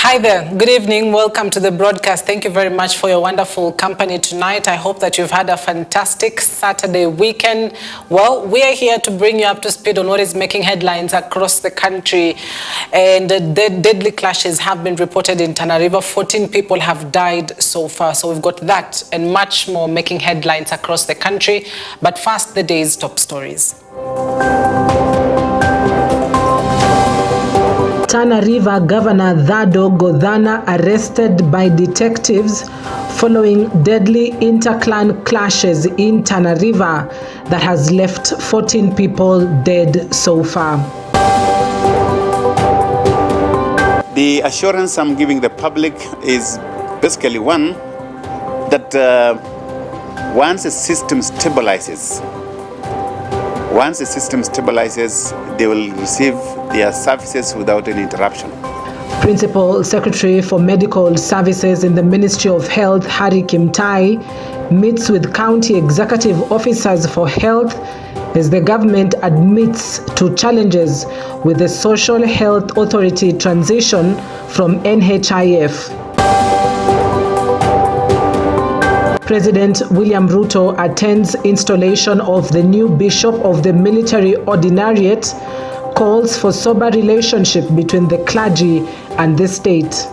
Hi there, good evening, welcome to the broadcast. Thank you very much for your wonderful company tonight. I hope that you've had a fantastic Saturday weekend. Well, we are here to bring you up to speed on what is making headlines across the country. And deadly clashes have been reported in Tana River. 14 people have died so far. So we've got that and much more making headlines across the country. But first, the day's top stories. Tana River Governor Thado Godhana arrested by detectives following deadly inter-clan clashes in Tana River that has left 14 people dead so far. The assurance I'm giving the public is basically one, that once the system stabilizes, they will receive their services without any interruption. Principal Secretary for Medical Services in the Ministry of Health, Harry Kimtai, meets with county executive officers for health as the government admits to challenges with the Social Health Authority transition from NHIF. President William Ruto attends installation of the new Bishop of the Military Ordinariate, calls for sober relationship between the clergy and the state.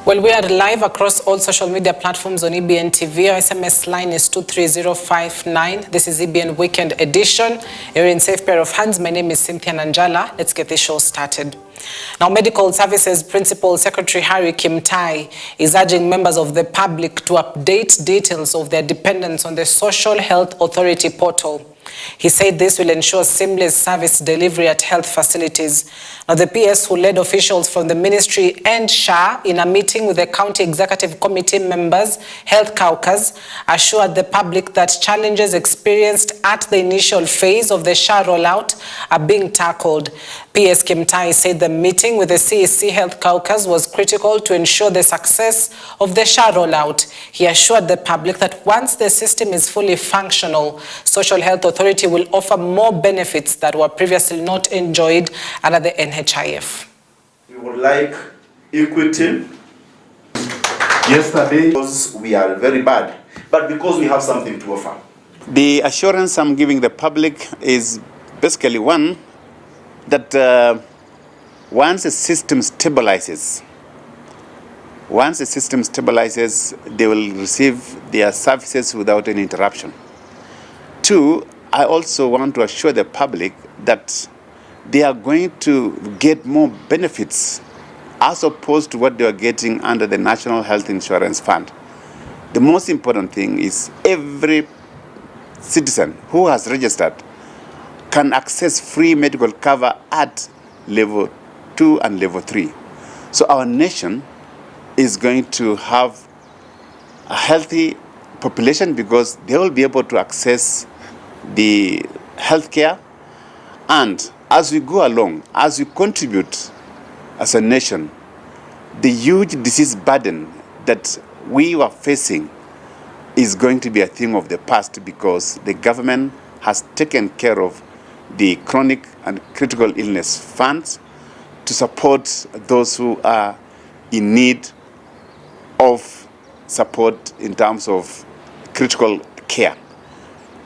Well, we are live across all social media platforms on EBN TV. Our SMS line is 23059. This is EBN Weekend Edition. You're in safe pair of hands. My name is Cynthia Nanjala. Let's get the show started. Now, Medical Services Principal Secretary Harry Kimtai is urging members of the public to update details of their dependents on the Social Health Authority portal. He said this will ensure seamless service delivery at health facilities. Now, the PS, who led officials from the ministry and SHA in a meeting with the County Executive Committee members, Health Caucus, assured the public that challenges experienced at the initial phase of the SHA rollout are being tackled. PS Kimtai said the meeting with the CEC Health Caucus was critical to ensure the success of the SHA rollout. He assured the public that once the system is fully functional, Social Health Authority will offer more benefits that were previously not enjoyed under the NHIF. We would like equity. Yesterday, because we are very bad, but because we have something to offer. The assurance I'm giving the public is basically one, that once the system stabilizes, they will receive their services without any interruption. Two, I also want to assure the public that they are going to get more benefits as opposed to what they are getting under the National Health Insurance Fund. The most important thing is every citizen who has registered can access free medical cover at level 2 and level 3. So our nation is going to have a healthy population because they will be able to access the healthcare. And as we go along, as we contribute as a nation, the huge disease burden that we were facing is going to be a thing of the past because the government has taken care of the chronic and critical illness funds to support those who are in need of support in terms of critical care.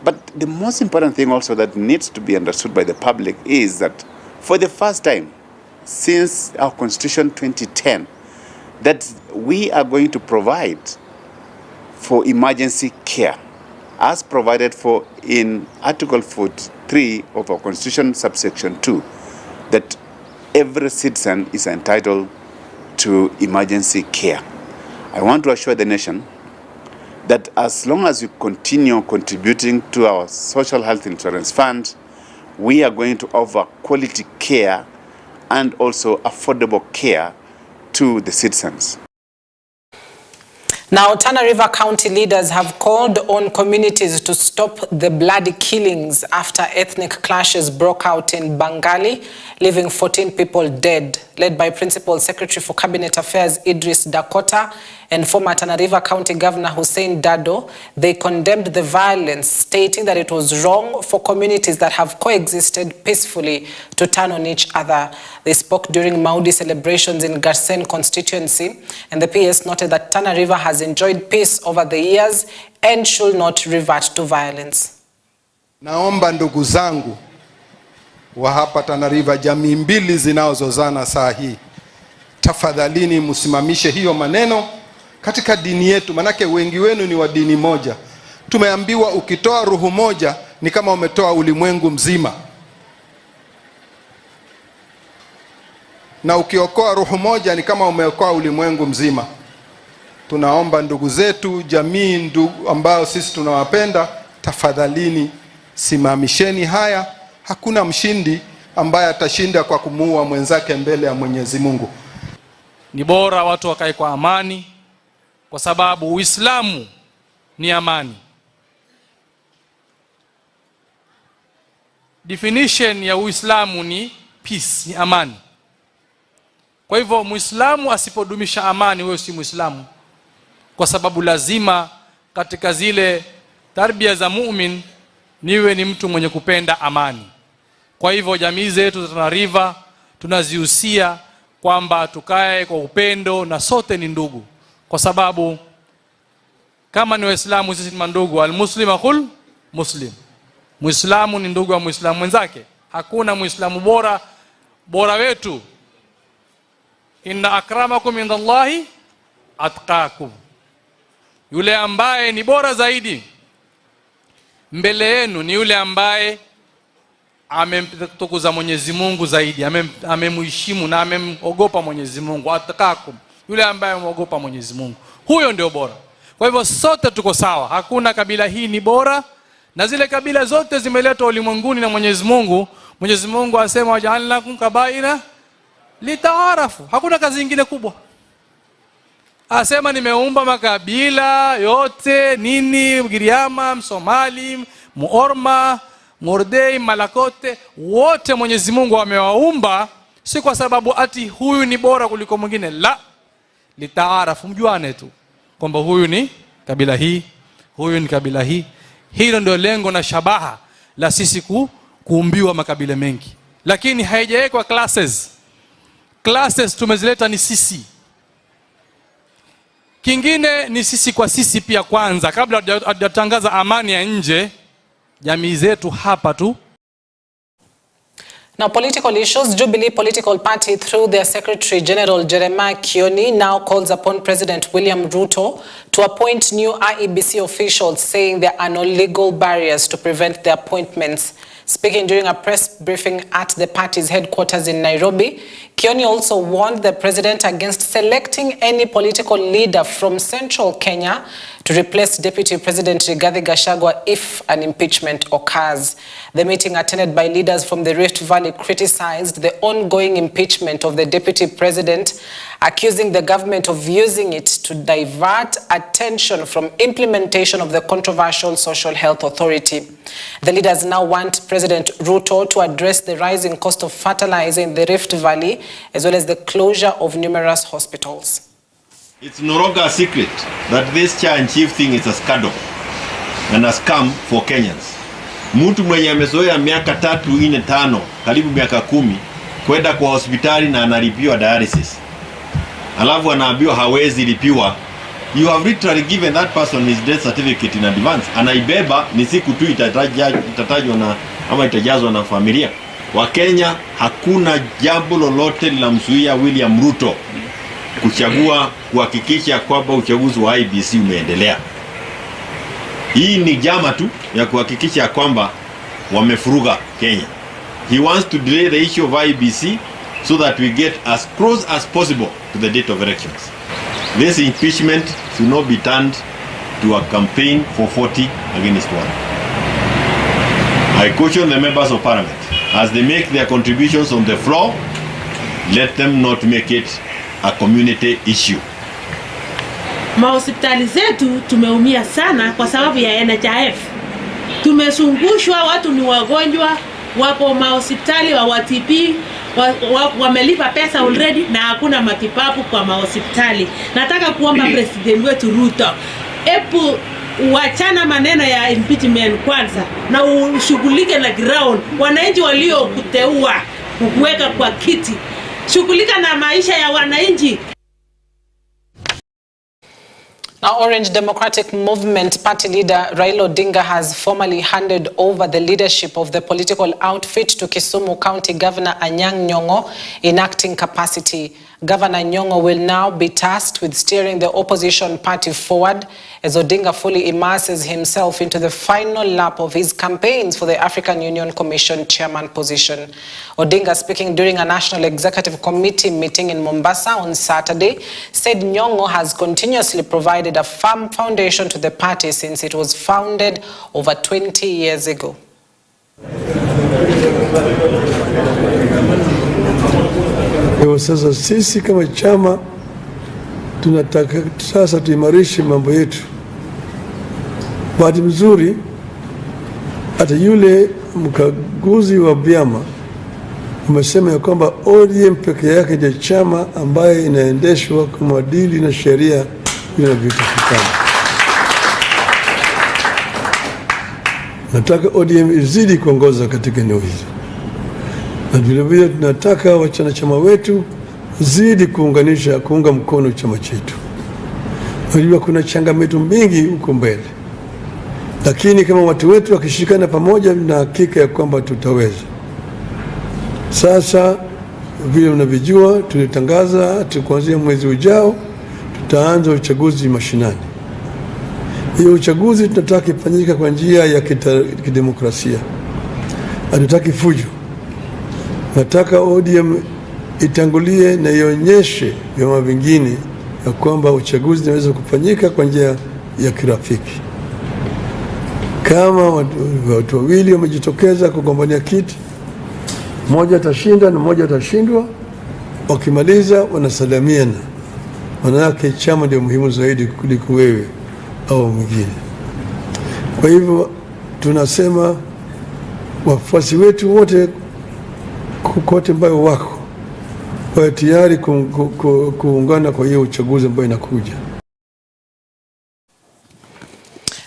But the most important thing also that needs to be understood by the public is that for the first time since our Constitution 2010, that we are going to provide for emergency care as provided for in Article 43 of our Constitution, subsection 2, that every citizen is entitled to emergency care. I want to assure the nation that as long as we continue contributing to our Social Health Insurance Fund, we are going to offer quality care and also affordable care to the citizens. Now, Tana River County leaders have called on communities to stop the bloody killings after ethnic clashes broke out in Bangali, leaving 14 people dead. led by Principal Secretary for Cabinet Affairs Idris Dakota and former Tana River County Governor Hussein Dado. They condemned the violence, stating that it was wrong for communities that have coexisted peacefully to turn on each other. They spoke during Maudi celebrations in Garsen constituency, and the PS noted that Tana River has enjoyed peace over the years and should not revert to violence. Naomba ndugu zangu wa hapa Tana River, jamii mbili zinazozozana saa hii, tafadhalini msimamishe hiyo maneno katika dini yetu, manake wengi wenu ni wa dini moja. Tumeambiwa ukitoa roho moja ni kama umetoa ulimwengu mzima, na ukiokoa roho moja ni kama umeokoa ulimwengu mzima. Tunaomba ndugu zetu, jamii ndugu ambao sisi tunawapenda, tafadhalini simamisheni haya. Hakuna mshindi ambaye atashinda kwa kumuua mwenzake mbele ya Mwenyezi Mungu. Ni bora watu wakae kwa amani, kwa sababu Uislamu ni amani. Definition ya Uislamu ni peace, ni amani. Kwa hivyo Muislamu asipodumisha amani, wewe si Muislamu, kwa sababu lazima katika zile tarbia za mu'min niwe ni mtu mwenye kupenda amani. Kwa hivyo jamii zetu za Tana River tunazihusia kwamba tukae kwa upendo na sote ni ndugu, kwa sababu kama ni Waislamu sisi ni ndugu. Al-Muslim akhul Muslim, Muislamu ni ndugu wa Muislamu mwenzake. Hakuna Muislamu bora wetu. Inna akramakum indallahi atqakum, yule ambaye ni bora zaidi mbele yenu ni yule ambaye amemtukuza Mwenyezi Mungu zaidi, amemheshimu na amemogopa Mwenyezi Mungu. Atqakum, yule ambaye ameogopa Mwenyezi Mungu, huyo ndio bora. Kwa hivyo sote tuko sawa, hakuna kabila hii ni bora, na zile kabila zote zimeletwa ulimwenguni na Mwenyezi Mungu. Mwenyezi Mungu asema waja'alnakum kabaira litaarafu. Hakuna kazi nyingine kubwa. Asema nimeumba makabila yote, nini, Mgiriama, Msomali, Muorma, Mordei, Malakote, wote Mwenyezi Mungu amewaumba si kwa sababu ati huyu ni bora kuliko mwingine, la, litaarafu, mjuane tu kwamba huyu ni kabila hii, huyu ni kabila hii. Hilo ndio lengo na shabaha la sisi kuumbiwa makabila mengi, lakini haijawekwa classes. Classes tumezileta ni sisi. Kingine ni sisi kwa sisi pia kwanza, kabla hatujatangaza amani ya nje, jamii zetu hapa tu. Now, political issues. Jubilee Political Party, through their Secretary General Jeremiah Kioni, now calls upon President William Ruto to appoint new IEBC officials, saying there are no legal barriers to prevent their appointments. Speaking during a press briefing at the party's headquarters in Nairobi, Kioni also warned the president against selecting any political leader from central Kenya to replace Deputy President Rigathi Gachagua if an impeachment occurs. The meeting, attended by leaders from the Rift Valley, criticized the ongoing impeachment of the Deputy President, accusing the government of using it to divert attention from implementation of the controversial Social Health Authority. The leaders now want President Ruto to address the rising cost of fertilizer in the Rift Valley, as well as the closure of numerous hospitals. It's no longer a secret that this chair and chief thing is a scandal and a scam for Kenyans. Mtu mwenye amezoea miaka 3, 4, 5, karibu miaka 10 kwenda kwa hospitali na analipiwa dialysis, alafu anaambiwa hawezi lipiwa, you have literally given that person his death certificate in advance. Anaibeba ni siku tu itatajwa na ama itajazwa na familia. Wa Kenya hakuna jambo lolote linamzuia William Ruto kuchagua, kuhakikisha kwamba uchaguzi wa IEBC umeendelea. Hii ni jama tu ya kuhakikisha kwamba wamefuruga Kenya. He wants to delay the issue of IEBC so that we get as close as possible to the date of elections. This impeachment should not be turned to a campaign for 40 against 1. I caution the members of parliament, as they make their contributions on the floor, let them not make it a community issue. Mahospitali zetu tumeumia sana kwa sababu ya NHIF. Tumezungushwa, watu ni wagonjwa, wako mahospitali wa TB, wamelipa pesa already na hakuna matibabu kwa mahospitali. Nataka kuomba president wetu Ruto, epu wachana maneno ya impeachment kwanza na ushughulike na ground. Wananchi waliokuteua kukuweka kwa kiti, shughulika na maisha ya wananchi. Now, Orange Democratic Movement Party leader Raila Odinga has formally handed over the leadership of the political outfit to Kisumu County Governor Anyang' Nyong'o in acting capacity. Governor Nyong'o will now be tasked with steering the opposition party forward as Odinga fully immerses himself into the final lap of his campaigns for the African Union Commission chairman position. Odinga, speaking during a National Executive Committee meeting in Mombasa on Saturday, said Nyong'o has continuously provided a firm foundation to the party since it was founded over 20 years ago. Sasa sisi kama chama tunataka sasa tuimarishe mambo yetu. Bahati mzuri hata yule mkaguzi wa vyama umesema ya kwamba ODM peke yake ndiyo chama ambaye inaendeshwa kwa maadili na sheria vinavyotakikana. Nataka ODM izidi kuongoza katika eneo hili. Na vilevile tunataka wanachama wetu zidi kuunga mkono chama chetu. Unajua kuna changamoto mingi huko mbele, lakini kama watu wetu wakishikana pamoja, na hakika ya kwamba tutaweza. Sasa vile mnavyojua, tulitangaza kuanzia mwezi ujao tutaanza uchaguzi mashinani. Hiyo uchaguzi tunataka ifanyike kwa njia ya kidemokrasia. Hatutaki fujo. Nataka ODM itangulie na ionyeshe vyama vingine ya kwamba uchaguzi unaweza kufanyika kwa njia ya kirafiki. Kama watu wawili wamejitokeza kugombania kiti, mmoja atashinda na mmoja atashindwa, wakimaliza wanasalamiana. Maana yake chama ndio muhimu zaidi kuliko wewe au mwingine. Kwa hivyo tunasema wafuasi wetu wote kote ambayo wako tayari kuungana kwa hiyo uchaguzi ambayo inakuja.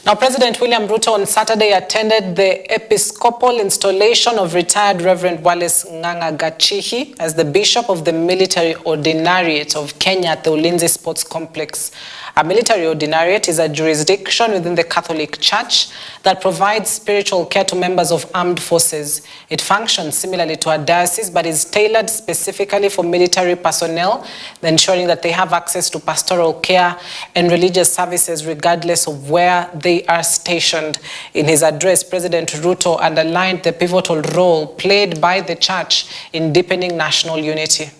Now, President William Ruto on Saturday attended the Episcopal installation of retired Reverend Wallace Ng'ang'a Gachihi as the Bishop of the Military Ordinariate of Kenya at the Ulinzi Sports Complex. A military ordinariate is a jurisdiction within the Catholic Church that provides spiritual care to members of armed forces. It functions similarly to a diocese but is tailored specifically for military personnel, ensuring that they have access to pastoral care and religious services regardless of where they are stationed. In his address, President Ruto underlined the pivotal role played by the Church in deepening national unity.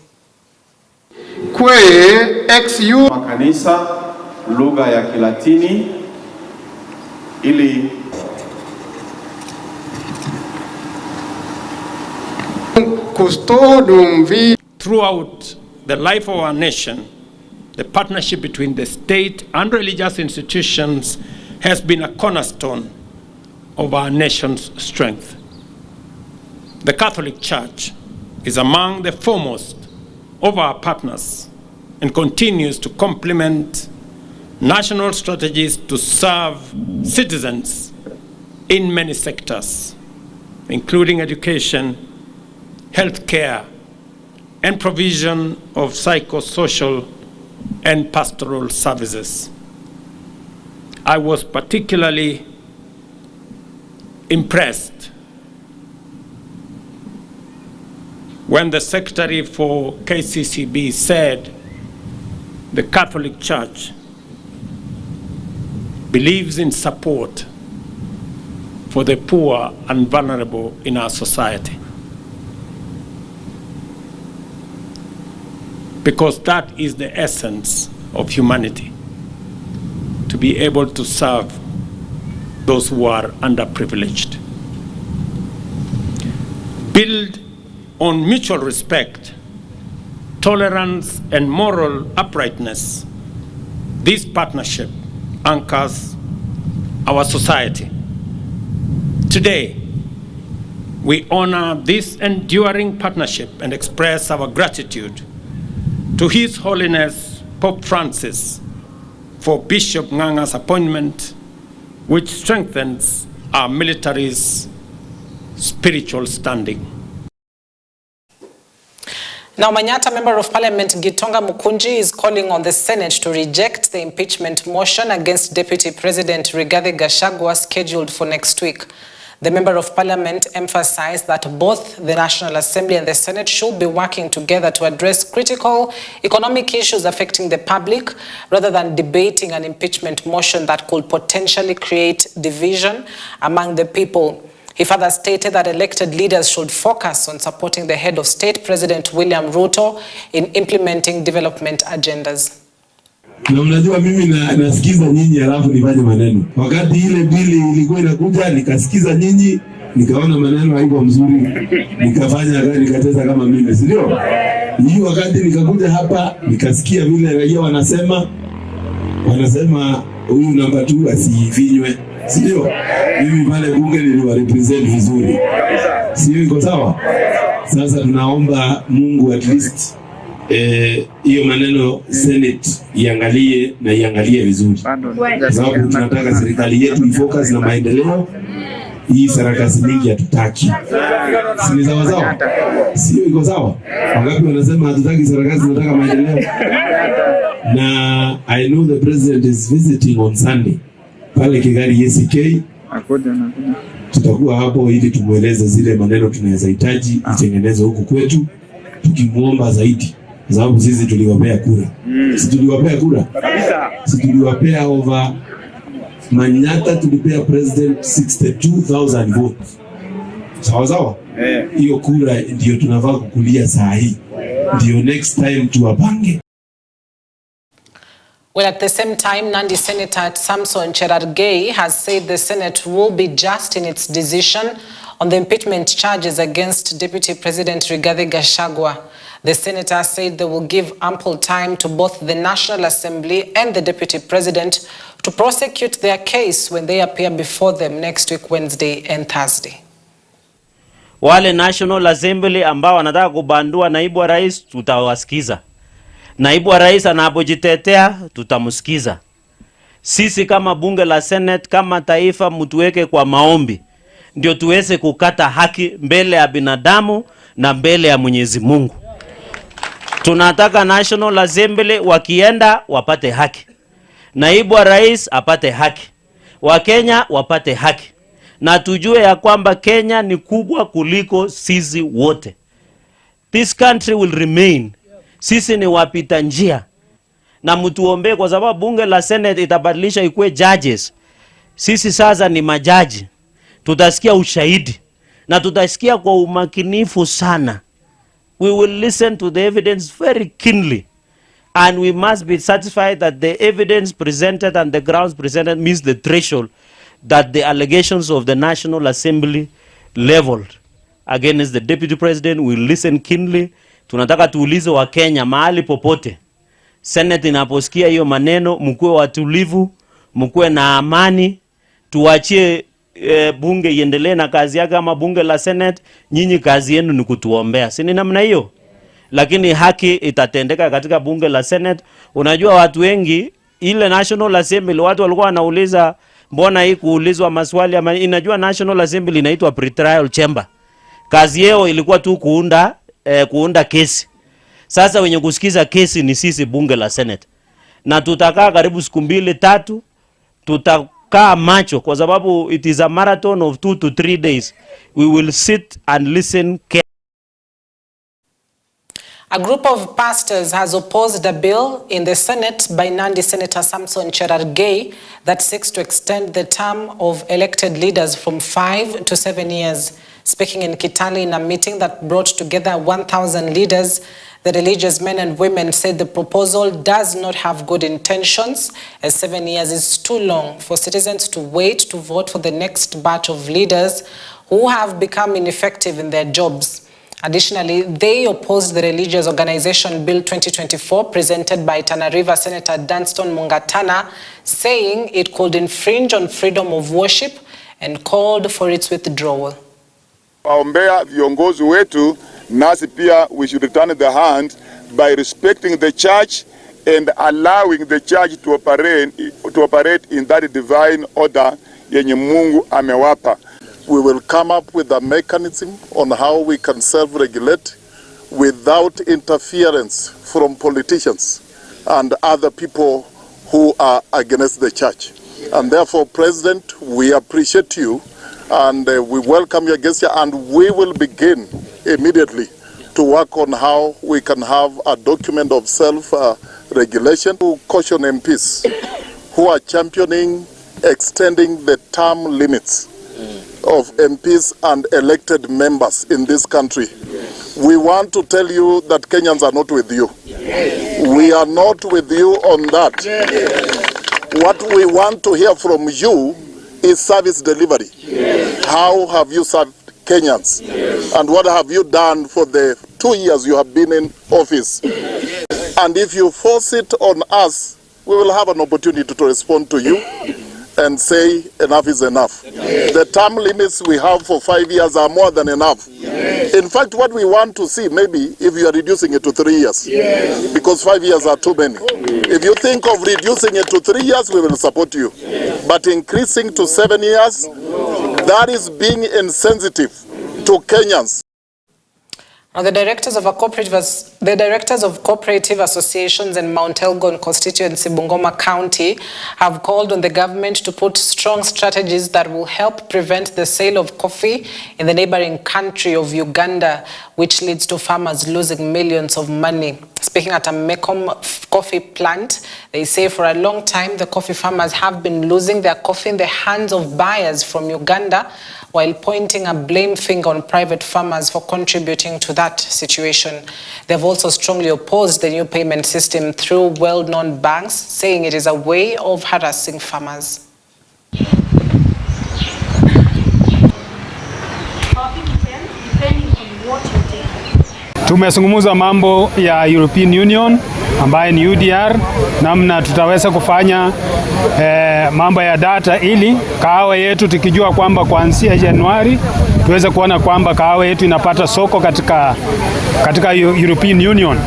Makanisa lugha ya Kilatini ili throughout the life of our nation, the partnership between the state and religious institutions has been a cornerstone of our nation's strength. The Catholic Church is among the foremost of our partners and continues to complement national strategies to serve citizens in many sectors, including education, healthcare, and provision of psychosocial and pastoral services. I was particularly impressed when the Secretary for KCCB said the Catholic Church believes in support for the poor and vulnerable in our society. Because that is the essence of humanity, to be able to serve those who are underprivileged. Build on mutual respect, tolerance, and moral uprightness. This partnership anchors our society. Today, We honor this enduring partnership and express our gratitude to His Holiness Pope Francis for Bishop Nganga's appointment, which strengthens our military's spiritual standing. Now, Manyata, Member of Parliament Gitonga Mukunji is calling on the Senate to reject the impeachment motion against Deputy President Rigathi Gachagua scheduled for next week. The Member of Parliament emphasized that both the National Assembly and the Senate should be working together to address critical economic issues affecting the public rather than debating an impeachment motion that could potentially create division among the people. He further stated that elected leaders should focus on supporting the head of state, President William Ruto, in implementing development agendas. Na mnajua mimi nasikiza nyinyi alafu nifanye maneno. Wakati ile bili ilikuwa inakuja nikasikiza nyinyi, nikaona maneno haiko mzuri, nikateza kama mimi, si ndio? Hii wakati nikakuja hapa nikasikia vile raia wanasema huyu namba 2 asivinywe, si ndio? Mimi pale bunge niliwa represent vizuri. Sio iko sawa? Sasa tunaomba Mungu at least hiyo maneno Senate iangalie vizuri. Sababu tunataka serikali yetu ifocus na maendeleo. Hii sarakasi mingi hatutaki. Si sawa sawa? Sio iko sawa? Wangapi wanasema hatutaki sarakasi, tunataka maendeleo? Na I know the president is visiting on Sunday pale Kigali ACK. Tutakuwa hapo ili tumueleze zile maneno tunaweza hitaji itengenezwe huku kwetu, tukimuomba zaidi. Sababu sisi tuliwapea kura. Sisi tuliwapea kura. Sisi tuliwapea over Manyata, tulipea president 62,000 votes. Sawa sawa? Hiyo kura ndio tunafaa kukulia saa hii. Ndio next time tuwapange. Well, at the same time, Nandi Senator Samson Cherargei has said the Senate will be just in its decision on the impeachment charges against Deputy President Rigathi Gachagua. The senator said they will give ample time to both the National Assembly and the Deputy President to prosecute their case when they appear before them next week, Wednesday and Thursday. Wale National Assembly ambao wanataka kubandua naibu wa rais, tutawasikiza. Naibu wa rais anapojitetea, tutamsikiza. Sisi kama bunge la Senate, kama taifa, mtuweke kwa maombi, ndio tuweze kukata haki mbele ya binadamu na mbele ya Mwenyezi Mungu. Tunataka National Assembly wakienda wapate haki. Naibu wa rais apate haki. Wakenya wapate haki. Na tujue ya kwamba Kenya ni kubwa kuliko sisi wote. This country will remain. Sisi ni wapita njia. Na mtuombe kwa sababu bunge la Senate itabadilisha ikuwe judges. Sisi sasa ni majaji. Tutasikia ushahidi. Na tutasikia kwa umakinifu sana. We will listen to the evidence very keenly. And we must be satisfied that the evidence presented and the grounds presented meets the threshold that the allegations of the National Assembly leveled against the Deputy President. We will listen keenly. Tunataka tuulize wa Kenya mahali popote. Senate inaposikia hiyo maneno, mkuwe watulivu, mkuwe na amani, tuachie bunge iendelee na kazi yake kama bunge la Senate. Nyinyi kazi yenu ni kutuombea. Si ni namna hiyo? Lakini haki itatendeka katika bunge la Senate. Unajua watu wengi ile National Assembly watu walikuwa wanauliza mbona hii kuulizwa maswali ama inajua National Assembly inaitwa pre-trial chamber. Kazi yao ilikuwa tu kuunda kesi. Sasa wenye kusikiza kesi ni sisi bunge la Senate. Na tutakaa karibu siku 2-3 tutakaa macho kwa sababu it is a marathon of 2 to 3 days. We will sit and listen carefully. A group of pastors has opposed a bill in the Senate by Nandi Senator Samson Cherargei that seeks to extend the term of elected leaders from 5 to 7 years. Speaking in Kitale in a meeting that brought together 1,000 leaders, the religious men and women said the proposal does not have good intentions, as 7 years is too long for citizens to wait to vote for the next batch of leaders who have become ineffective in their jobs. Additionally, they opposed the Religious Organization Bill 2024 presented by Tana River Senator Dunstan Mungatana, saying it could infringe on freedom of worship and called for its withdrawal. Waombea viongozi wetu, nasi pia we should return the hand by respecting the church and allowing the church to operate in that divine order yenye Mungu amewapa. We will come up with a mechanism on how we can self-regulate without interference from politicians and other people who are against the church. And therefore, President, we appreciate you and we welcome your guests here, and we will begin immediately to work on how we can have a document of self-regulation to caution MPs who are championing extending the term limits of MPs and elected members in this country. We want to tell you that Kenyans are not with you. We are not with you on that. What we want to hear from you is service delivery. How have you served Kenyans? And what have you done for the 2 years you have been in office? And if you force it on us, we will have an opportunity to respond to you and say enough is enough. The term limits we have for 5 years are more than enough. In fact, what we want to see, maybe if you are reducing it to 3 years, because 5 years are too many. If you think of reducing it to 3 years, we will support you. But increasing to 7 years, that is being insensitive to Kenyans. Now, the directors of cooperative associations in Mount Elgon constituency, Bungoma County, have called on the government to put strong strategies that will help prevent the sale of coffee in the neighboring country of Uganda, which leads to farmers losing millions of money. Speaking at a Mecom coffee plant, they say for a long time the coffee farmers have been losing their coffee in the hands of buyers from Uganda, while pointing a blame finger on private farmers for contributing to that situation. They've also strongly opposed the new payment system through well-known banks, saying it is a way of harassing farmers. Tumezungumza mambo ya European Union ambaye ni UDR, namna tutaweza kufanya mambo ya data ili kahawa yetu tukijua kwamba kuanzia Januari tuweze kuona kwamba kahawa yetu inapata soko katika European Union.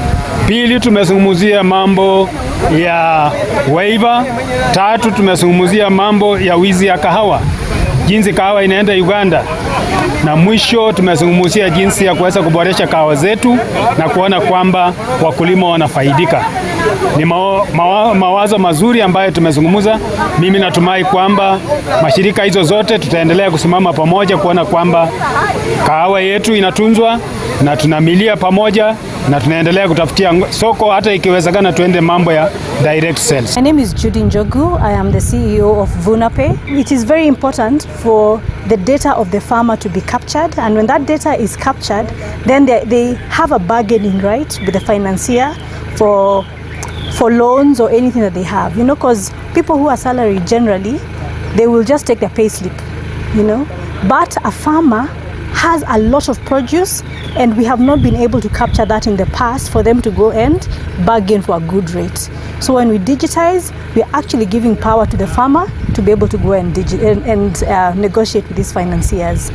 Pili, tumezungumzia mambo ya waiver. Tatu, tumezungumzia mambo ya wizi ya kahawa, jinsi kahawa inaenda Uganda. Na mwisho tumezungumzia jinsi ya kuweza kuboresha kahawa zetu na kuona kwamba wakulima wanafaidika. Ni mawazo mazuri ambayo tumezungumza. Mimi natumai kwamba mashirika hizo zote tutaendelea kusimama pamoja kuona kwamba kahawa yetu inatunzwa na tunamilia pamoja na tunaendelea kutafutia soko, hata ikiwezekana tuende mambo ya direct sales. My name is Judy Njogu. I am the CEO of VunaPay. It is very important for the data of the farmer to be captured, and when that data is captured, then they have a bargaining right with the financier for loans or anything that they have, because people who are salaried generally, they will just take their pay slip, but a farmer has a lot of produce, and we have not been able to capture that in the past for them to go and bargain for a good rate. So when we digitize, we are actually giving power to the farmer to be able to go and negotiate with these financiers.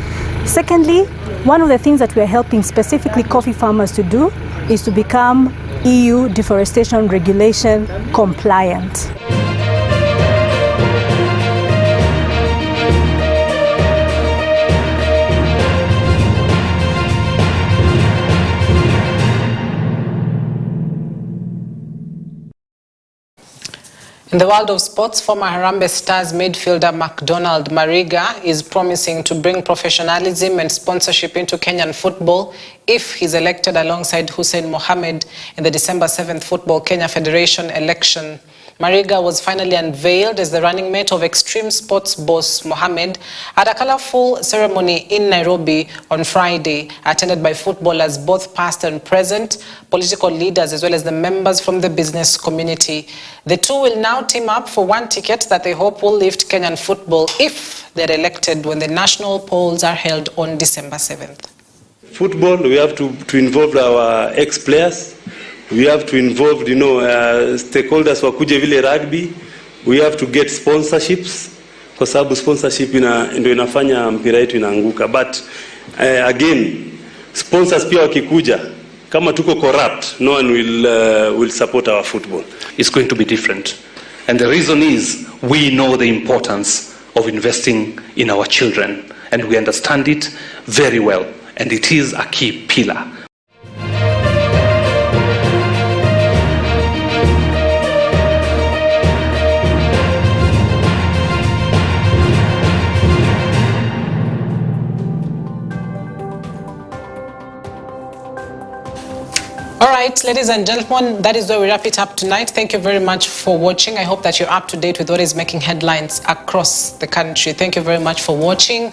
Secondly, one of the things that we are helping specifically coffee farmers to do is to become EU deforestation regulation compliant. In the world of sports, former Harambee Stars midfielder McDonald Mariga is promising to bring professionalism and sponsorship into Kenyan football if he's elected alongside Hussein Mohamed in the December 7th Football Kenya Federation election. Mariga was finally unveiled as the running mate of extreme sports boss Mohamed at a colorful ceremony in Nairobi on Friday, attended by footballers both past and present, political leaders as well as the members from the business community. The two will now team up for one ticket that they hope will lift Kenyan football if they're elected when the national polls are held on December 7th. Football, we have to involve our ex-players. We have to involve, stakeholders wakuje vile rugby. We have to get sponsorships, kwa sababu sponsorship ndio inafanya mpira yetu inaanguka. But Again, sponsors pia wakikuja, kama tuko corrupt, no one will support our football. It's going to be different. And the reason is we know the importance of investing in our children, and we understand it very well, and it is a key pillar. All right, ladies and gentlemen, that is where we wrap it up tonight. Thank you very much for watching. I hope that you're up to date with what is making headlines across the country. Thank you very much for watching.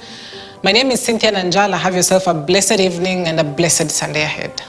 My name is Cynthia Nanjala. Have yourself a blessed evening and a blessed Sunday ahead.